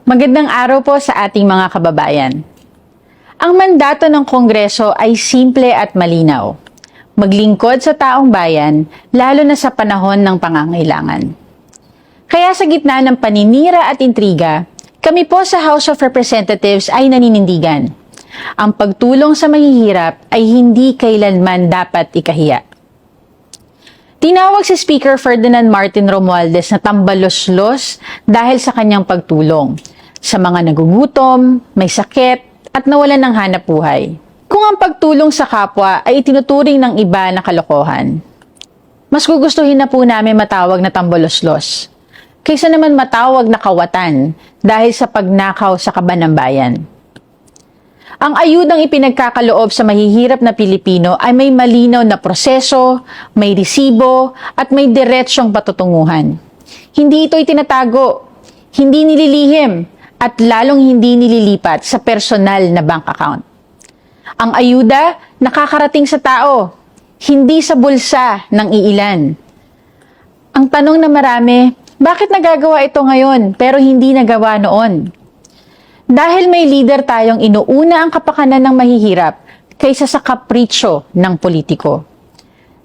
Magandang araw po sa ating mga kababayan. Ang mandato ng Kongreso ay simple at malinaw. Maglingkod sa taong bayan, lalo na sa panahon ng pangangailangan. Kaya sa gitna ng paninira at intriga, kami po sa House of Representatives ay naninindigan. Ang pagtulong sa mahihirap ay hindi kailanman dapat ikahiya. Tinawag si Speaker Ferdinand Martin Romualdez na tambalos-los dahil sa kanyang pagtulong sa mga nagugutom, may sakit, at nawalan ng hanap buhay. Kung ang pagtulong sa kapwa ay itinuturing ng iba na kalokohan, mas gugustuhin na po namin matawag na tambalos-los kaysa naman matawag na kawatan dahil sa pagnakaw sa kaban ng bayan. Ang ayudang ipinagkakaloob sa mahihirap na Pilipino ay may malinaw na proseso, may resibo, at may diretsyong patutunguhan. Hindi ito itinatago, hindi nililihim, at lalong hindi nililipat sa personal na bank account. Ang ayuda nakakarating sa tao, hindi sa bulsa ng iilan. Ang tanong na marami, bakit nagagawa ito ngayon pero hindi nagawa noon? Dahil may leader tayong inuuna ang kapakanan ng mahihirap kaysa sa kapritsyo ng politiko.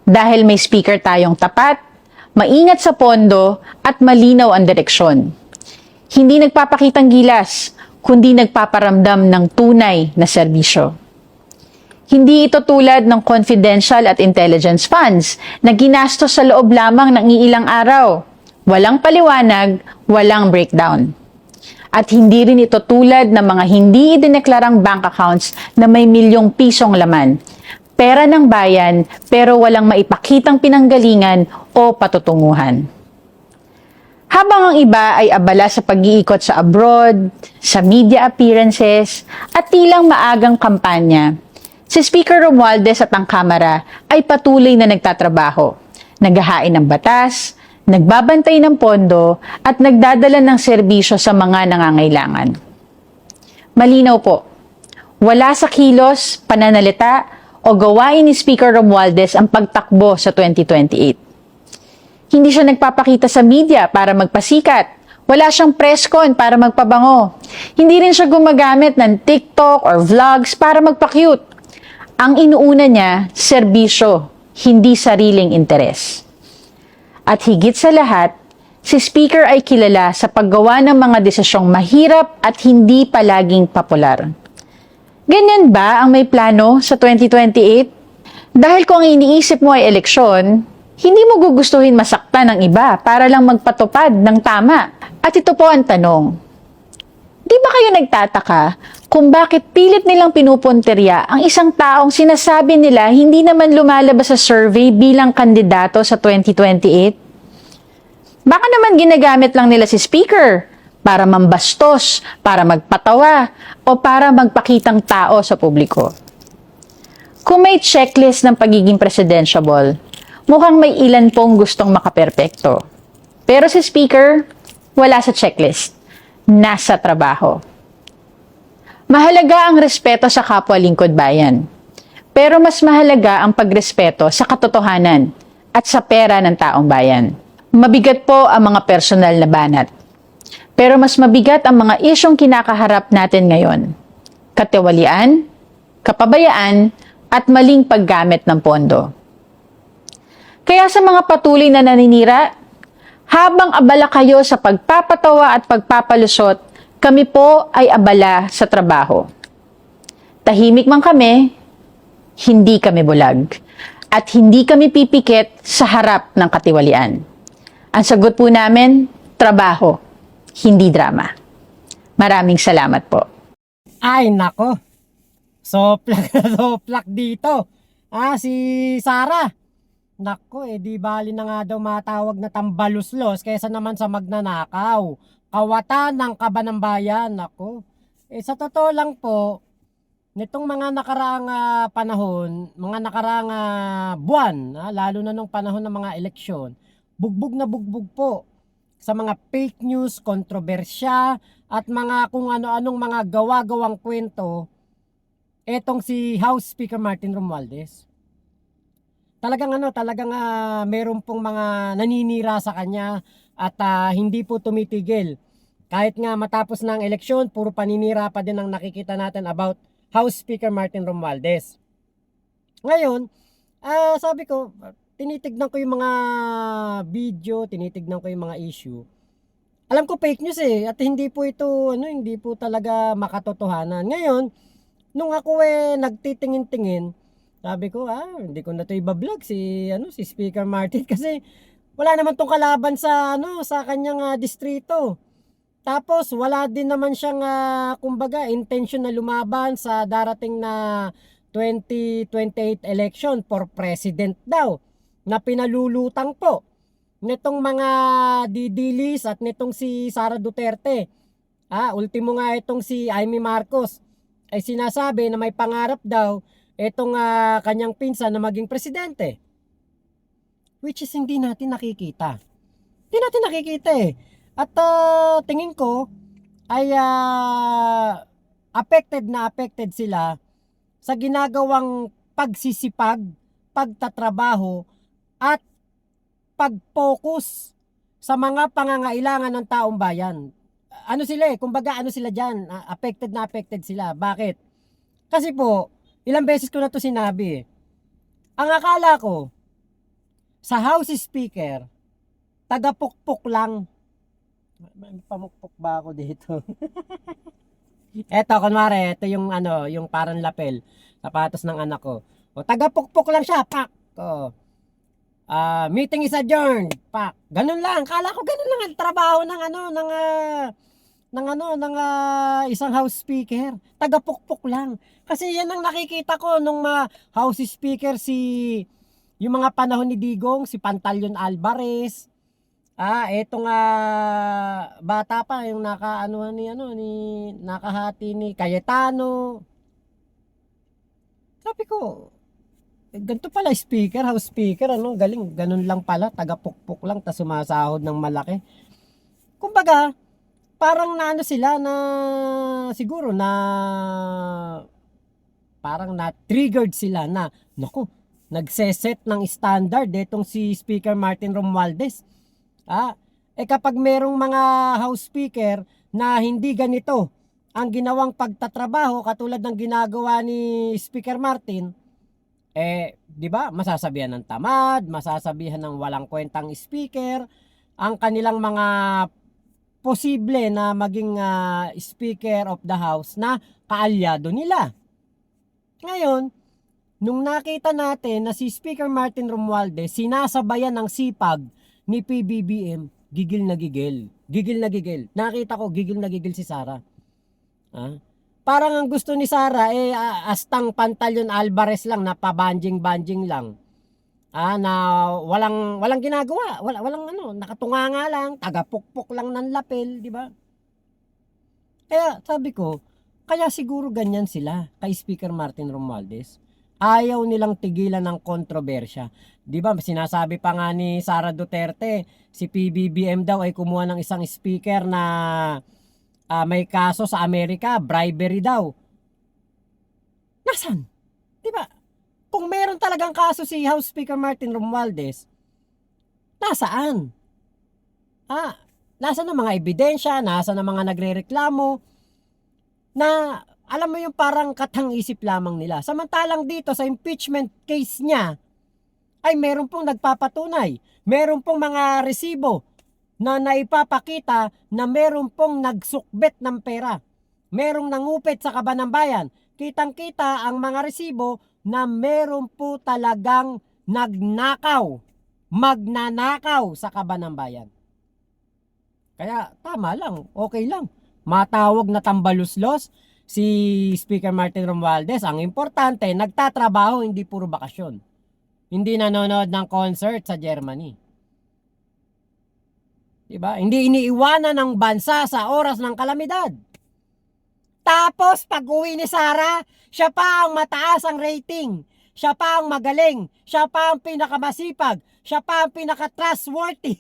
Dahil may speaker tayong tapat, maingat sa pondo at malinaw ang direksyon. Hindi nagpapakitang gilas, kundi nagpaparamdam ng tunay na serbisyo. Hindi ito tulad ng confidential at intelligence funds na ginastos sa loob lamang ng iilang araw. Walang paliwanag, walang breakdown. At hindi rin ito tulad ng mga hindi idineklarang bank accounts na may milyong pisong laman. Pera ng bayan pero walang maipakitang pinanggalingan o patutunguhan. Habang ang iba ay abala sa pag-iikot sa abroad, sa media appearances, at tilang maagang kampanya, si Speaker Romualdez at ang Kamara ay patuloy na nagtatrabaho, naghahain ng batas, nagbabantay ng pondo, at nagdadala ng serbisyo sa mga nangangailangan. Malinaw po, wala sa kilos, pananalita, o gawain ni Speaker Romualdez ang pagtakbo sa 2028. Hindi siya nagpapakita sa media para magpasikat. Wala siyang press con para magpabango. Hindi rin siya gumagamit ng TikTok or vlogs para magpa-cute. Ang inuuna niya, serbisyo, hindi sariling interes. At higit sa lahat, si Speaker ay kilala sa paggawa ng mga desisyong mahirap at hindi palaging popular. Ganyan ba ang may plano sa 2028? Dahil kung ang iniisip mo ay eleksyon, hindi mo gugustuhin masaktan ng iba para lang magpatupad ng tama. At ito po ang tanong. Di ba kayo nagtataka kung bakit pilit nilang pinupunterya ang isang taong sinasabi nila hindi naman lumalabas sa survey bilang kandidato sa 2028? Baka naman ginagamit lang nila si Speaker para mambastos, para magpatawa, o para magpakitang tao sa publiko. Kung may checklist ng pagiging presidentiable, mukhang may ilan pong gustong makaperpekto. Pero si Speaker, wala sa checklist. Nasa trabaho. Mahalaga ang respeto sa kapwa lingkod bayan. Pero mas mahalaga ang pagrespeto sa katotohanan at sa pera ng taong bayan. Mabigat po ang mga personal na banat. Pero mas mabigat ang mga isyong kinakaharap natin ngayon. Katiwalian, kapabayaan, at maling paggamit ng pondo. Kaya sa mga patuloy na naninira, habang abala kayo sa pagpapatawa at pagpapalusot, kami po ay abala sa trabaho. Tahimik man kami, hindi kami bulag. At hindi kami pipikit sa harap ng katiwalian. Ang sagot po namin, trabaho, hindi drama. Maraming salamat po. Ay, nako. Soplak na soplak dito. Si Sarah. Nako, di bali na nga daw matawag na tambaluslos kaysa naman sa magnanakaw. Kawatan ng kaban ng bayan. Nako. Sa totoo lang po, nitong mga nakaraang panahon, mga nakaraang buwan, lalo na nung panahon ng mga eleksyon, bugbog na bugbog po sa mga fake news, kontrobersya, at mga kung ano-anong mga gawa-gawang kwento etong si House Speaker Martin Romualdez. Talagang meron pong mga naninira sa kanya at hindi po tumitigil Kahit nga matapos na ang eleksyon, puro paninira pa din ang nakikita natin about House Speaker Martin Romualdez. Ngayon, sabi ko, tinitignan ko yung mga video, tinitignan ko yung mga issue. Alam ko fake news at hindi po ito, hindi po talaga makatotohanan. Ngayon, nung ako nagtitingin-tingin, sabi ko, hindi ko na ito ibablog si Speaker Martin kasi wala naman tong kalaban sa kanyang distrito. Tapos wala din naman siyang kumbaga intention na lumaban sa darating na 2028 election for president daw na pinalulutang po nitong mga didilis at nitong si Sara Duterte. Ultimo nga itong si Amy Marcos ay sinasabi na may pangarap daw itong kanyang pinsan na maging presidente. Which is hindi natin nakikita. Hindi natin nakikita At tingin ko ay affected sila sa ginagawang pagsisipag, pagtatrabaho at pag-focus sa mga pangangailangan ng taong bayan. Ano sila kumbaga ano sila diyan, affected sila. Bakit? Kasi po, ilang beses ko na to sinabi Ang akala ko sa House Speaker, taga-pukpok lang. May pamukpok ba ako dito? Eto, kunwari, ito yung yung parang lapel, sapatos ng anak ko. O, taga-pukpok lang siya, pak. O, meeting is adjourned, pak. Ganun lang, kala ko ganun lang ang trabaho ng isang House Speaker. Taga-pukpok lang. Kasi yan ang nakikita ko nung House Speaker yung mga panahon ni Digong, si Pantaleon Alvarez. Etong bata pa yung nakahati ni Cayetano. Sabi ko, ganito pala speaker, House Speaker, galing, ganun lang pala, taga-pukpok lang, tas sumasahod ng malaki. Kumbaga, parang sila na siguro na parang na-triggered sila na, naku, nagseset ng standard etong si Speaker Martin Romualdez. Kapag merong mga House Speaker na hindi ganito ang ginawang pagtatrabaho katulad ng ginagawa ni Speaker Martin, di ba, masasabihan ng tamad, masasabihan ng walang kwentang speaker, ang kanilang mga posible na maging Speaker of the House na kaalyado nila. Ngayon, nung nakita natin na si Speaker Martin Romualdez sinasabayan ng sipag ni PBBM, gigil na gigil. Gigil na gigil. Nakita ko, gigil na gigil si Sara. Parang ang gusto ni Sara, astang Pantaleon Alvarez lang, na pabanjing-banjing lang. Na walang ginagawa. Walang nakatunganga lang, tagapukpok lang ng lapel, di ba? Kaya sabi ko, kaya siguro ganyan sila kay Speaker Martin Romualdez. Ayaw nilang tigilan ng kontrobersya. Di ba, sinasabi pa nga ni Sara Duterte, si PBBM daw ay kumuha ng isang speaker na may kaso sa Amerika, bribery daw. Nasaan? Di ba? Kung meron talagang kaso si House Speaker Martin Romualdez, nasaan? Nasaan ang mga ebidensya? Nasaan ang mga nagrereklamo? Na alam mo yung parang katang-isip lamang nila. Samantalang dito sa impeachment case niya, ay meron pong nagpapatunay. Meron pong mga resibo na naipapakita na meron pong nagsukbet ng pera. Merong nangupit sa Kaban ng Bayan. Kitang-kita ang mga resibo na meron po talagang magnanakaw sa Kaban ng Bayan. Kaya tama lang, okay lang. Matawag na tambaluslos si Speaker Martin Romualdez. Ang importante, nagtatrabaho, hindi puro bakasyon. Hindi nanonood ng concert sa Germany. Diba? Hindi iniiwanan ng bansa sa oras ng kalamidad. Tapos, pag uwi ni Sara, siya pa ang mataas ang rating. Siya pa ang magaling. Siya pa ang pinakamasipag. Siya pa ang pinaka-trustworthy.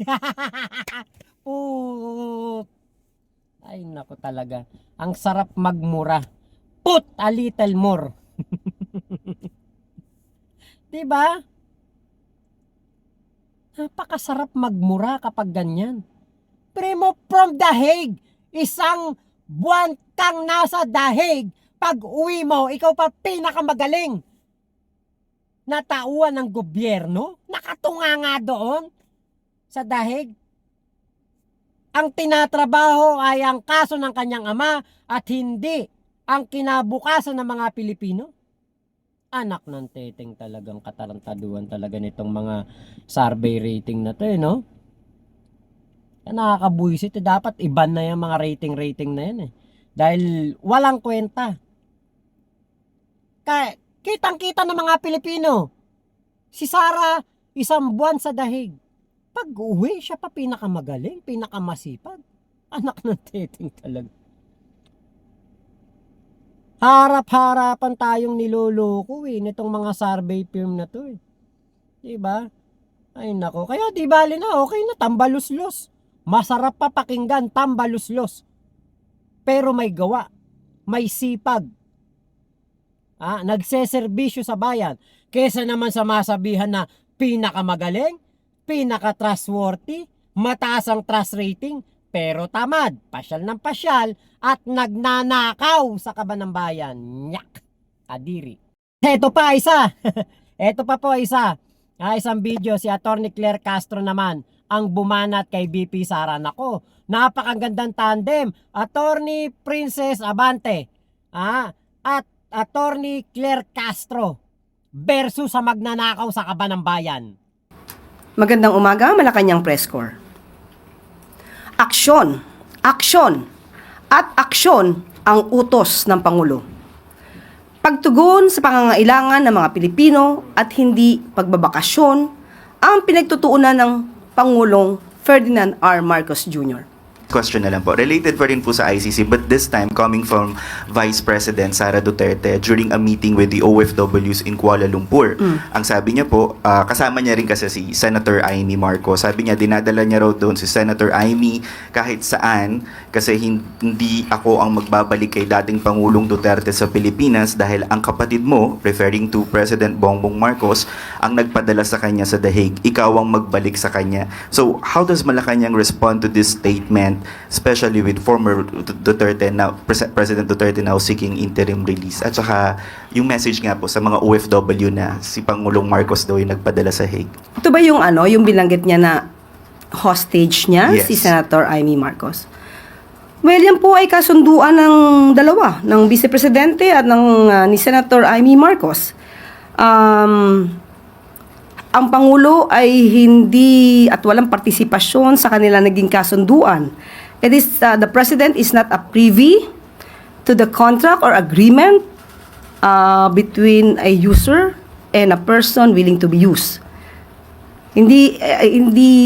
Ay, naku talaga. Ang sarap magmura. Put a little more. Diba? Napakasarap magmura kapag ganyan. Primo from The Hague. Isang buwan kang nasa dahig. Pag uwi mo, ikaw pa pinakamagaling na tauhan ng gobyerno. Nakatunga nga doon sa dahig. Ang tinatrabaho ay ang kaso ng kanyang ama at hindi ang kinabukasan ng mga Pilipino. Anak ng teteng, talagang katarantaduhan talaga nitong mga survey rating na to, no? Kaya nakakabuisit. Dapat iban na yung mga rating na yan, eh. Dahil walang kwenta. Kaya kitang-kita ng mga Pilipino. Si Sara, isang buwan sa dahig. Pag uwi, siya pa pinakamagaling, pinakamasipag. Anak ng teteng talaga. Harap-harapan tayong niloloko nitong mga survey firm na to, eh. Diba? Ay nako, kaya di bali na, okay na, tambaluslos. Masarap pa pakinggan, tambaluslos. Pero may gawa, may sipag. Nagseserbisyo sa bayan. Kesa naman sa masabihan na pinakamagaling, pinaka-trustworthy, mataas ang trust rating, pero tamad, pasyal ng pasyal, at nagnanakaw sa kaban ng bayan. Nyak! Kadiri. Ito pa isa. Ito pa po isa. Isang video, si Atty. Claire Castro naman ang bumanat kay VP Sara. Nako, napakagandang tandem. Atty. Princess Abante at Atty. Claire Castro versus sa magnanakaw sa kaban ng bayan. Magandang umaga, Malacanang Press Corps. Aksyon, aksyon, at aksyon ang utos ng Pangulo. Pagtugon sa pangangailangan ng mga Pilipino at hindi pagbabakasyon ang pinagtutuunan ng Pangulong Ferdinand R. Marcos Jr. Question na lang po. Related pa rin po sa ICC, but this time coming from Vice President Sara Duterte during a meeting with the OFWs in Kuala Lumpur. Ang sabi niya po, kasama niya rin kasi si Senator Amy Marcos. Sabi niya, dinadala niya raw doon si Senator Amy kahit saan kasi hindi ako ang magbabalik kay dating Pangulong Duterte sa Pilipinas dahil ang kapatid mo, referring to President Bongbong Marcos, ang nagpadala sa kanya sa dahig. Ikaw ang magbalik sa kanya. So, how does Malacanang respond to this statement, especially with former Duterte now, President Duterte now seeking interim release? At saka yung message nga po sa mga OFW na si Pangulong Marcos daw yung nagpadala sa Hague. Ito ba yung yung binanggit niya na hostage niya, Yes. si Senator Amy Marcos? Well, yan po ay kasunduan ng dalawa, ng Vice Presidente at ni Senator Amy Marcos. Ang Pangulo ay hindi at walang partisipasyon sa kanila naging kasunduan. It is, the President is not a privy to the contract or agreement between a user and a person willing to be used. Hindi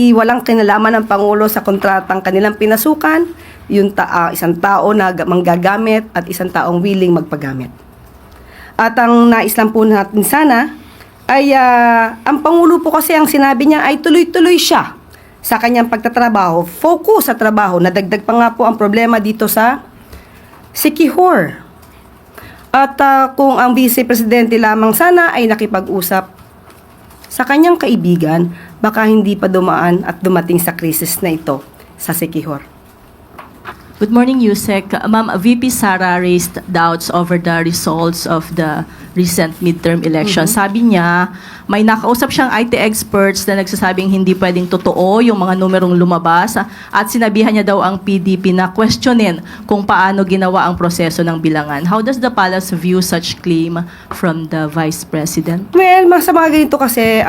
walang kinalaman ng Pangulo sa kontratang kanilang pinasukan, yung isang tao na manggagamit at isang taong willing magpagamit. At ang nais lang po natin sana ay ang Pangulo po kasi ang sinabi niya ay tuloy-tuloy siya sa kanyang pagtatrabaho, focus sa trabaho. Nadagdag pa nga po ang problema dito sa Siquijor. At kung ang Vice Presidente lamang sana ay nakipag-usap sa kanyang kaibigan, baka hindi pa dumaan at dumating sa krisis na ito sa Siquijor. Good morning, Yusek. Ma'am, VP Sara raised doubts over the results of the recent midterm election. Sabi niya, may nakausap siyang IT experts na nagsasabing hindi pwedeng totoo yung mga numerong lumabas at sinabihan niya daw ang PDP na questionin kung paano ginawa ang proseso ng bilangan. How does the palace view such claim from the Vice President? Well, sa mga ganito kasi,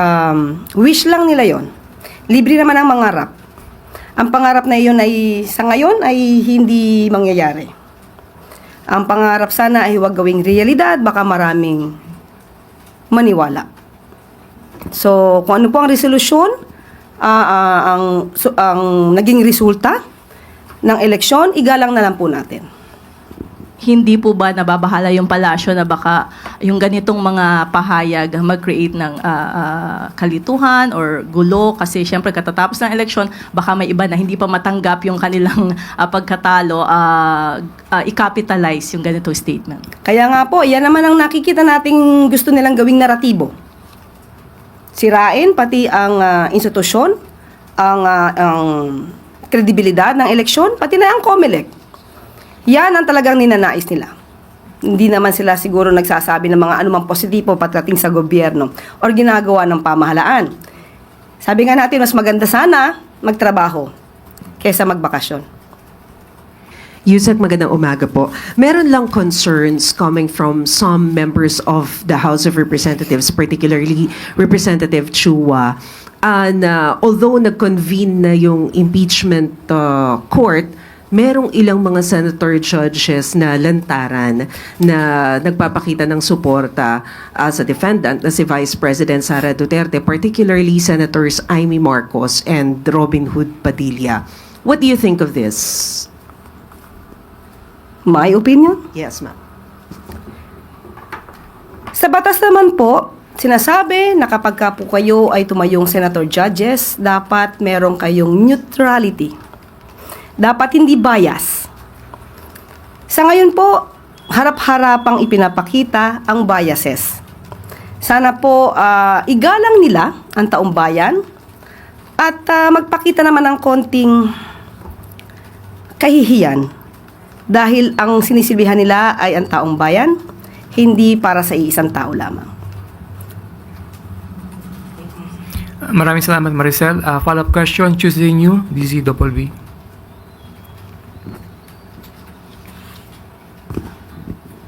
wish lang nila yon. Libre naman ang mangarap. Ang pangarap na iyon ay sa ngayon ay hindi mangyayari. Ang pangarap sana ay huwag gawing realidad, baka maraming maniwala. So, kung ano po ang resolusyon, ang naging resulta ng eleksyon, igalang na lang po natin. Hindi po ba nababahala yung palasyo na baka yung ganitong mga pahayag mag-create ng kalituhan or gulo kasi syempre katatapos ng eleksyon baka may iba na hindi pa matanggap yung kanilang pagkatalo, i-capitalize yung ganitong statement? Kaya nga po, yan naman ang nakikita nating gusto nilang gawing naratibo. Sirain pati ang institusyon, ang kredibilidad ng eleksyon, pati na ang COMELEC. Yan ang talagang ninanais nila. Hindi naman sila siguro nagsasabi ng mga anumang positibo pagdating sa gobyerno o ginagawa ng pamahalaan. Sabi nga natin, mas maganda sana magtrabaho kaysa magbakasyon. Yusek, magandang umaga po. Meron lang concerns coming from some members of the House of Representatives, particularly Representative Chua, na although nag-convene na yung impeachment court, merong ilang mga senator judges na lantaran na nagpapakita ng suporta sa defendant na si Vice President Sara Duterte, particularly Senators Amy Marcos and Robin Hood Padilla. What do you think of this? My opinion? Yes, ma'am. Sa batas naman po, sinasabi na kapag ka po kayo ay tumayong senator judges, dapat meron kayong neutrality. Dapat hindi bias. Sa ngayon po, harap-harapang ipinapakita ang biases. Sana po igalang nila ang taong bayan at magpakita naman ng konting kahihiyan dahil ang sinisilbihan nila ay ang taong bayan, hindi para sa iisang tao lamang. Maraming salamat, Maricel. Follow-up question, choosing you, DZWB.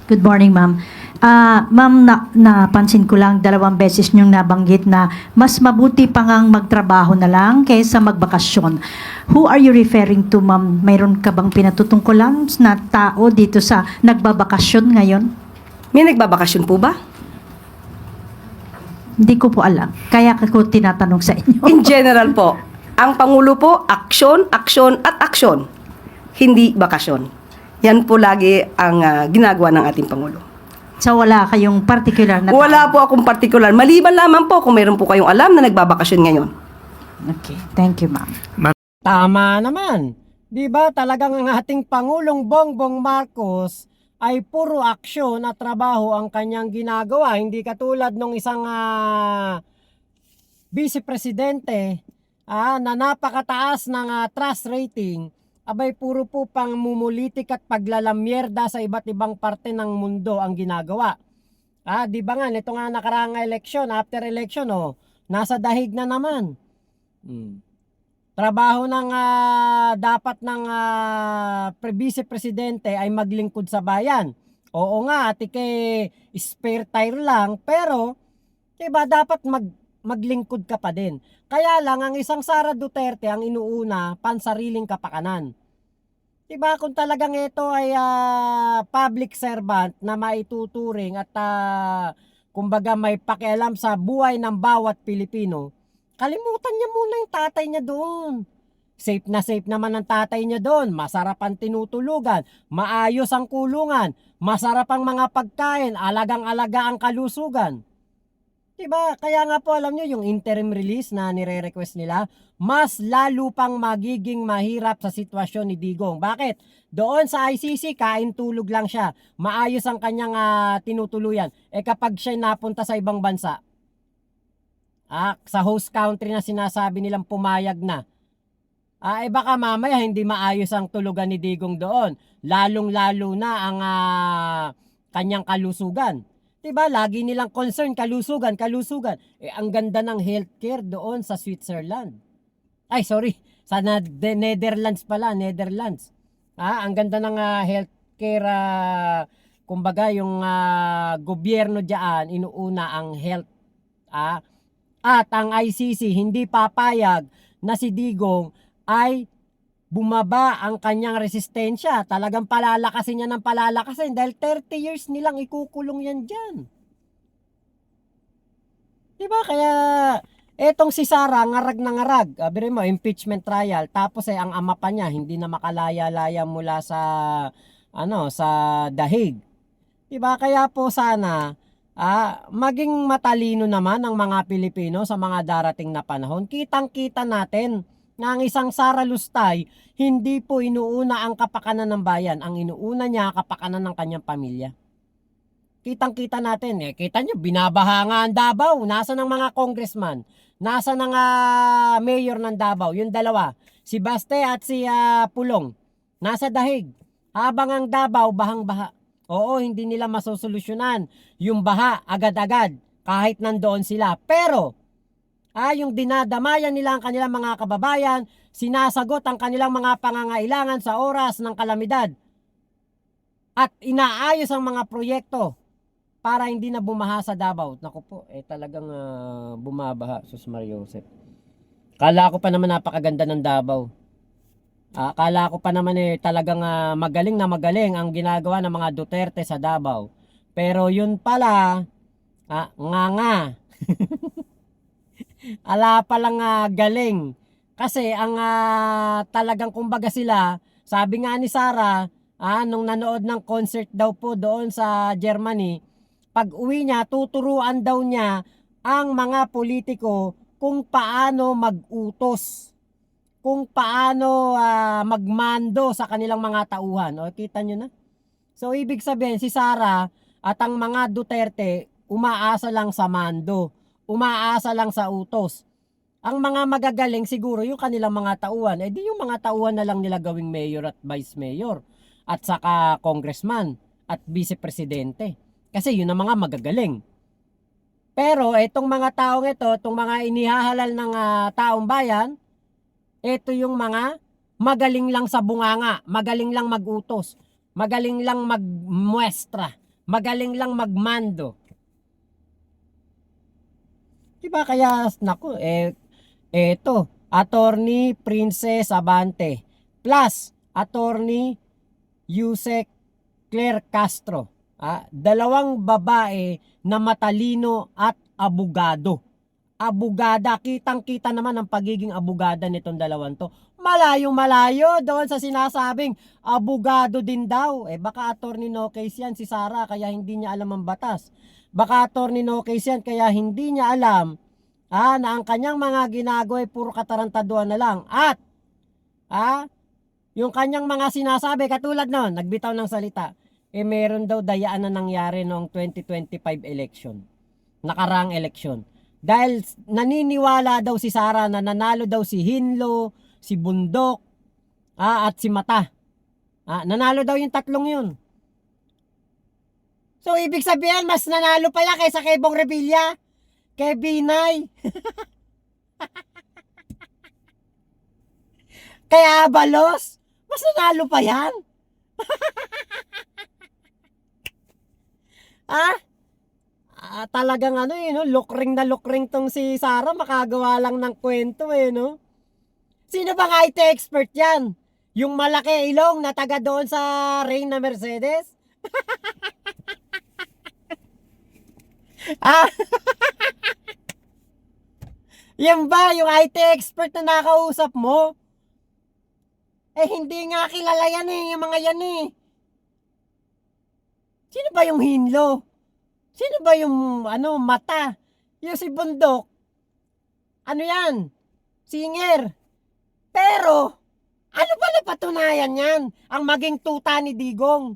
Good morning, ma'am. Ma'am, napansin ko lang 2 beses niyong nabanggit na mas mabuti pa ngang magtrabaho na lang kaysa magbakasyon. Who are you referring to, ma'am? Mayroon ka bang pinatutungkulan na tao dito sa nagbabakasyon ngayon? May nagbabakasyon po ba? Hindi ko po alam. Kaya ko tinatanong sa inyo. In general po, ang Pangulo po, aksyon, aksyon at aksyon. Hindi bakasyon. Yan po lagi ang ginagawa ng ating Pangulo. So wala kayong particular na Wala po akong partikular. Maliban lamang po kung meron po kayong alam na nagbabakasyon ngayon. Okay. Thank you, ma'am. Tama naman. 'Di ba talagang ang ating Pangulong Bongbong Marcos ay puro aksyon at trabaho ang kanyang ginagawa. Hindi katulad nung isang vice presidente na napakataas ng trust rating. Abay puro po pang mumulitik at paglalamyerda sa iba't ibang parte ng mundo ang ginagawa. Di ba nga, nito nga nakaraang election, after election, nasa dahig na naman. Trabaho ng dapat ng vice-presidente ay maglingkod sa bayan. Oo nga, tike spare tire lang, pero diba dapat maglingkod ka pa din. Kaya lang ang isang Sara Duterte ang inuuna pansariling kapakanan. Diba kung talagang ito ay public servant na maituturing at kumbaga may pakialam sa buhay ng bawat Pilipino, kalimutan niya muna yung tatay niya doon. Safe na safe naman ang tatay niya doon. Masarap ang tinutulugan. Maayos ang kulungan. Masarap ang mga pagkain. Alagang-alaga ang kalusugan. Diba? Kaya nga po alam nyo yung interim release na nire-request nila, mas lalo pang magiging mahirap sa sitwasyon ni Digong. Bakit? Doon sa ICC, kain tulog lang siya. Maayos ang kanyang tinutuluyan. Kapag siya napunta sa ibang bansa, sa host country na sinasabi nilang pumayag na, baka mamaya hindi maayos ang tulugan ni Digong doon. Lalong-lalo na ang kanyang kalusugan. Diba? Lagi nilang concern, kalusugan. Ang ganda ng healthcare doon sa Switzerland. Sa Netherlands pala, Netherlands. Ang ganda ng healthcare, kumbaga yung gobyerno diyan inuuna ang health. At ang ICC hindi papayag na si Digong ay bumaba ang kanyang resistensya. Talagang palalakasin niya ng palalakasin dahil 30 years nilang ikukulong yan dyan. Diba? Kaya etong si Sara, ngarag na ngarag. Sabi mo, impeachment trial. Tapos ang ama pa niya, hindi na makalaya-laya mula sa dahig. Diba? Kaya po sana, maging matalino naman ang mga Pilipino sa mga darating na panahon. Kitang-kita natin na ang isang Sara Lustay, hindi po inuuna ang kapakanan ng bayan. Ang inuuna niya, kapakanan ng kanyang pamilya. Kitang-kita natin. Kita nyo, binabaha nga ang Davao. Nasa ng mga congressman? Nasa ng mayor ng Davao? Yung dalawa. Si Baste at si Pulong. Nasa dahig. Habang ang Davao, bahang-baha. Oo, hindi nila masosolusyonan yung baha agad-agad kahit nandoon sila. Pero, yung dinadamayan nila ang kanilang mga kababayan, sinasagot ang kanilang mga pangangailangan sa oras ng kalamidad. At inaayos ang mga proyekto para hindi na bumaha sa Davao. Naku po, talagang bumabaha, Sus Mario Joseph. Kala ko pa naman napakaganda ng Davao. Akala ko pa naman talagang magaling na magaling ang ginagawa ng mga Duterte sa Davao. Pero yun pala, nga. Ala palang galing. Kasi ang talagang kumbaga sila, sabi nga ni Sara, nung nanood ng concert daw po doon sa Germany, pag uwi niya, tuturuan daw niya ang mga politiko kung paano mag-utos, kung paano magmando sa kanilang mga tauhan. O, kita nyo na? So, ibig sabihin, si Sara at ang mga Duterte, umaasa lang sa mando, umaasa lang sa utos. Ang mga magagaling siguro yung kanilang mga tauhan, di yung mga tauhan na lang nila gawing mayor at vice mayor, at saka congressman, at vice-presidente. Kasi yun ang mga magagaling. Pero itong mga taong ito, itong mga inihahalal ng taong bayan, ito yung mga magaling lang sa bunganga, magaling lang mag-utos, magaling lang magmuestra, magaling lang magmando. Diba kaya, naku, eto, Attorney Princess Abante, plus Attorney Yusek Claire Castro. Dalawang babae na matalino at abogado. Abogada, kitang-kita naman ang pagiging abogada nitong dalawang to. Malayong-malayo doon sa sinasabing abogado din daw. Baka attorney no case yan si Sara kaya hindi niya alam ang batas. Baka attorney no case yan kaya hindi niya alam na ang kanyang mga ginagawa ay puro katarantaduan na lang. At yung kanyang mga sinasabi katulad noon, nagbitaw ng salita, meron daw dayaan na nangyari noong 2025 election. Nakaraang election. Dahil naniniwala daw si Sara na nanalo daw si Hinlo, si Bundok, at si Mata. Nanalo daw yung tatlong yun. So, ibig sabihin, mas nanalo pala kaysa kay Bong Revilla, kay Binay, kay Abalos. Mas nanalo pa yan. Talagang lukring na lukring tong si Sara, makagawa lang ng kwento no. Sino bang IT expert yan? Yung malaki ilong na taga doon sa Reyna Mercedes? Yan ba yung IT expert na nakausap mo? Hindi nga kilala yan yung mga yan Sino ba yung Hinlo? Sino ba yung Mata? Yung si Bundok? Ano yan? Singer. Pero, ano ba napatunayan yan? Ang maging tuta ni Digong.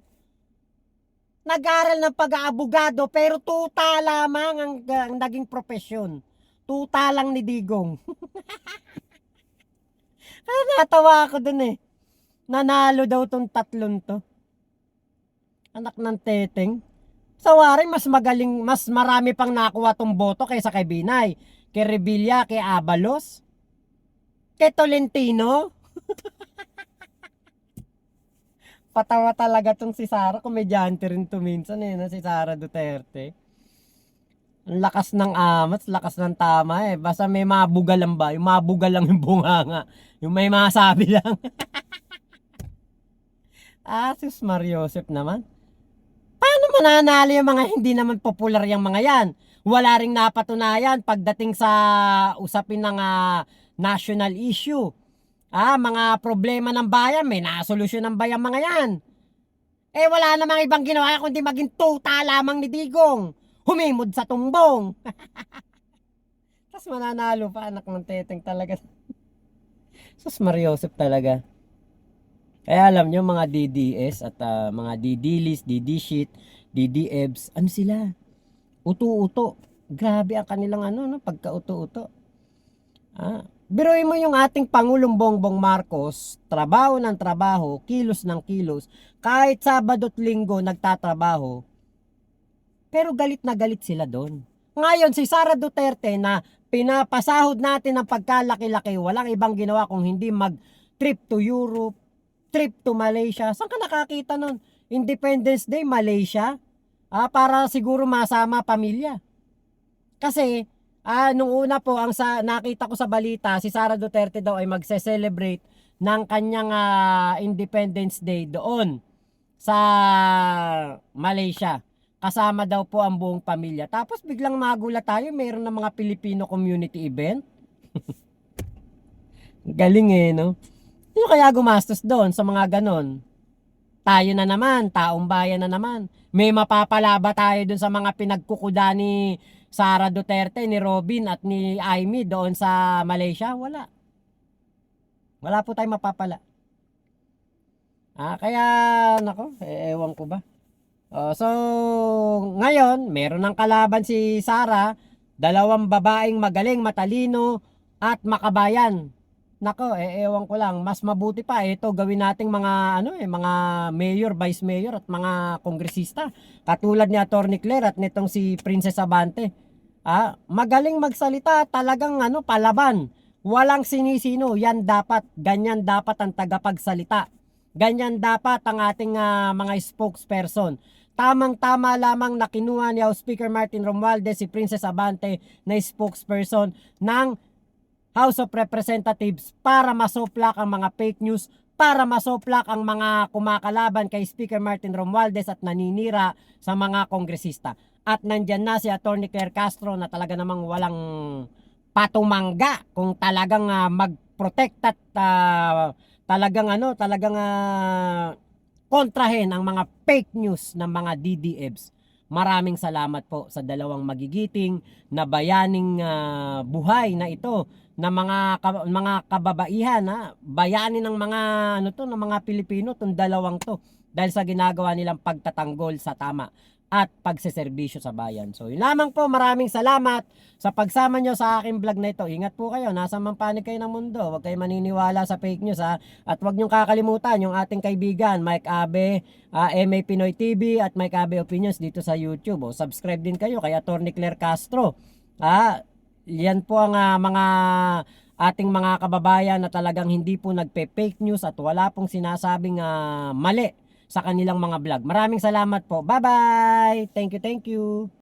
Nag-aral ng pag-aabogado pero tuta lamang ang naging profesyon. Tuta lang ni Digong. Natawa ako dun Nanalo daw tong tatlong to. Anak ng teteng. Sa waring mas magaling, mas marami pang nakuha tong boto kaysa kay Binay, kay Revilla, kay Abalos, kay Tolentino. Patawa talaga tong si Sara, komedyante rin to minsan si Sara Duterte. Ang lakas ng amat, lakas ng tama Basta may mabugal lang ba? Yung mabugal lang yung bunganga. Yung may masabi lang. Sus Mario Joseph naman. Paano mananalo yung mga hindi naman popular yung mga yan? Wala ring napatunayan pagdating sa usapin ng national issue. Mga problema ng bayan, may nasolusyon ng bayan mga yan. Wala namang ibang ginawa kundi maging tuta lamang ni Digong. Humimod sa tumbong. Tapos mananalo pa, anak ng teteng talaga. Sus Mario Joseph talaga. Kaya alam nyo mga DDS at mga DDLIS, DDShit, DDEBs, ano sila? Uto-uto. Grabe ang kanilang pagka-uto-uto. Biruin mo yung ating Pangulong Bongbong Marcos, trabaho ng trabaho, kilos ng kilos, kahit Sabado at Linggo nagtatrabaho, pero galit na galit sila doon. Ngayon, si Sara Duterte na pinapasahod natin ng pagkalaki-laki, walang ibang ginawa kung hindi mag-trip to Europe, trip to Malaysia. Saan ka nakakita nun? Independence Day, Malaysia? Para siguro masama pamilya. Kasi, nung una po, nakita ko sa balita, si Sara Duterte daw ay magse-celebrate ng kanyang Independence Day doon sa Malaysia. Kasama daw po ang buong pamilya. Tapos biglang magulat tayo, mayroon ng mga Filipino community event. Galing no? Sino kaya gumastos doon sa mga ganon? Tayo na naman, taong bayan na naman. May mapapalaba tayo doon sa mga pinagkukuda ni Sara Duterte, ni Robin at ni Amy doon sa Malaysia? Wala. Wala po tayong mapapala. Kaya, nako, ewan ko ba. So, ngayon, meron ng kalaban si Sara, dalawang babaeng magaling, matalino, at makabayan. Nako, ewan ko lang, mas mabuti pa ito gawin nating mga mga mayor, vice mayor at mga kongresista. Katulad ni Atty. Claire at nitong si Princess Abante. Magaling magsalita, talagang palaban. Walang sinisino, yan dapat, ganyan dapat ang tagapagsalita. Ganyan dapat ang ating mga spokesperson. Tamang-tama lamang na kinuha ni House Speaker Martin Romualdez si Princess Abante na spokesperson ng House of Representatives para masoplak ang mga fake news, para masoplak ang mga kumakalaban kay Speaker Martin Romualdez at naninira sa mga kongresista. At nandyan na si Atty. Claire Castro na talaga namang walang patumangga kung talagang mag-protect at talagang kontrahin ang mga fake news ng mga DDFs. Maraming salamat po sa dalawang magigiting na bayaning buhay na ito na mga kababaihan, bayani ng mga ng mga Pilipino tong dalawang to dahil sa ginagawa nilang pagtatanggol sa tama at pagseserbisyo sa bayan. So, yun lamang po, maraming salamat sa pagsama nyo sa aking vlog na ito. Ingat po kayo, nasa man panig kayo ng mundo. Huwag kayo maniniwala sa fake news At huwag nyo kakalimutan yung ating kaibigan, Mike Abe, MA Pinoy TV at Mike Abe Opinions dito sa YouTube. Subscribe din kayo kay Atty. Claire Castro. Yan po ang mga ating mga kababayan na talagang hindi po nagpe-fake news at wala pong sinasabing mali sa kanilang mga vlog. Maraming salamat po. Bye-bye! Thank you, thank you!